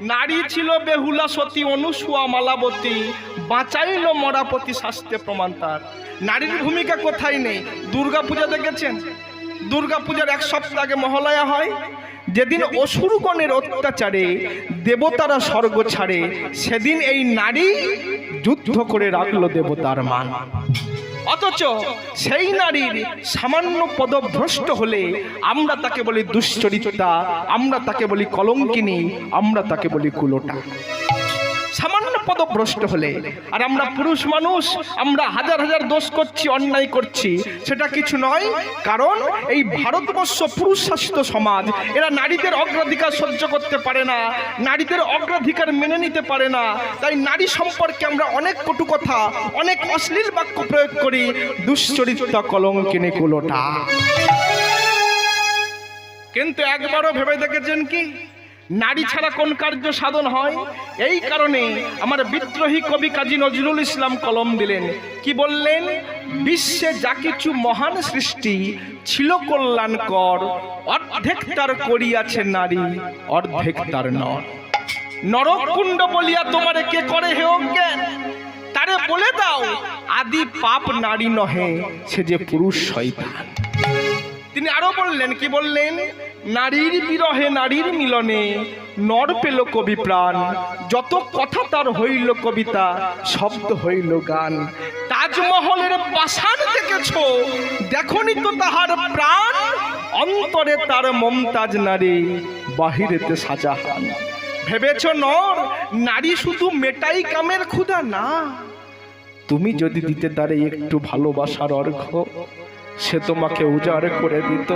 নারী ছিল বেহুলা সতী অনুসুয়া মালাবতী, বাঁচাইল মরাপতি শাস্ত্রে প্রমাণ তার। নারীর ভূমিকা কোথায় নেই? দুর্গা পূজা দেখেছেন? দুর্গা পূজার এক সপ্তাহ আগে মহালয়া হয়, যেদিন অসুরগণের অত্যাচারে দেবতারা স্বর্গ ছাড়ে, সেদিন এই নারী যুদ্ধ করে রাখলো দেবতার মান। অথচ সেই নারীর সামান্য পদভ্রষ্ট হলে আমরা তাকে বলি দুশ্চরিত্রা, আমরা তাকে বলি কলঙ্কিনী, আমরা তাকে বলি কুলোটা। সামান্য পদভ্রষ্ট হলে, আর আমরা পুরুষ মানুষ, আমরা হাজার হাজার দোষ করছি, অন্যায় করছি, সেটা কিছু নয়। কারণ এই ভারতবর্ষ পুরুষ শাসিত সমাজ, এরা নারীদের অগ্রাধিকার সহ্য করতে পারে না, নারীদের অগ্রাধিকার মেনে নিতে পারে না। তাই নারী সম্পর্কে আমরা অনেক কটু কথা, অনেক অশ্লীল বাক্য প্রয়োগ করি, দুশ্চরিত্রা, কলঙ্কিনী, কুলোটা। কিন্তু একবারও ভেবে দেখেছেন কি নারী ছাড়া কোন কার্য সাধন হয়? এই কারণে আমার বিদ্রোহী কবি কাজী নজরুল ইসলাম কলম দিলেন, কি বললেন? বিশ্বে যা কিছু মহান সৃষ্টি ছিল কল্যাণকর, অর্ধেক তার করিয়াছে নারী, অর্ধেক তার নর। নরকুণ্ড বলিয়া তোমারে কে করে হে অজ্ঞান, তারে বলে দাও আদি পাপ নারী নহে, সে যে পুরুষ শয়তান। তিনি আরো বললেন, কি বললেন? নারীর বিরহে নারীর মিলনে নর পেল কবি প্রাণ, যত কথা তার হইল কবিতা, শব্দ হইল গান। তাজমহলের পাষাণ দেখেছ, দেখনি তো তাহার প্রাণ, অন্তরে তার মমতাজ নারী, বাহিরেতে শাহজাহান। ভেবেছ নর নারী শুধু মেটাই কামের ক্ষুধা? না, তুমি যদি দিতে তারে একটু ভালোবাসার অর্ঘ্য, সে তোমাকে উজাড় করে দিত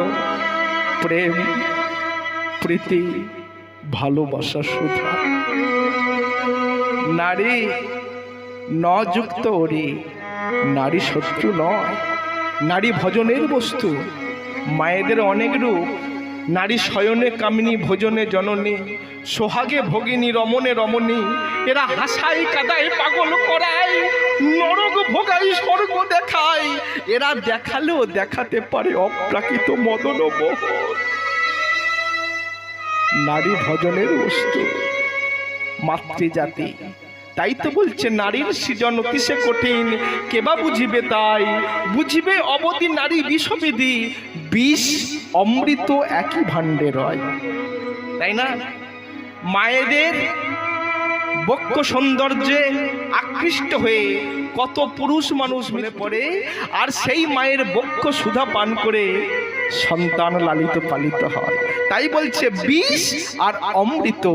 প্রেম, প্রীতি, ভালোবাসা সুধা। নারী নযুক্ত ওরে, নারী শত্রু নয়, নারী ভজনের বস্তু। মায়েদের অনেক রূপ, নারী শয়নে কামিনী, ভোজনে জননী, সোহাগে ভগিনী, রমণে রমণী। এরা হাসাই কাদাই পাগল করায়, নরক ভোগাই স্বর্গ দেখায়। এরা দেখালেও দেখাতে পারে অপ্রাকৃত মদন মোহন। নারী ভজনের বস্তু, মাতৃজাতি। তাই তো বলছে নারীর সৃজন অতিশয় কঠিন, কেবা বুঝিবে তাই, বুঝিবে অবধি নারী বিষবিধি, বিষ অমৃত একই ভাণ্ডে রয়। তাই না? মায়েদের বক্ষ সৌন্দর্যে আকৃষ্ট হয়ে কত পুরুষ মানুষ মিলে পড়ে, আর সেই মায়ের বক্ষ সুধা পান করে সন্তান লালিত পালিত হয়। তাই বলছে বিষ আর অমৃত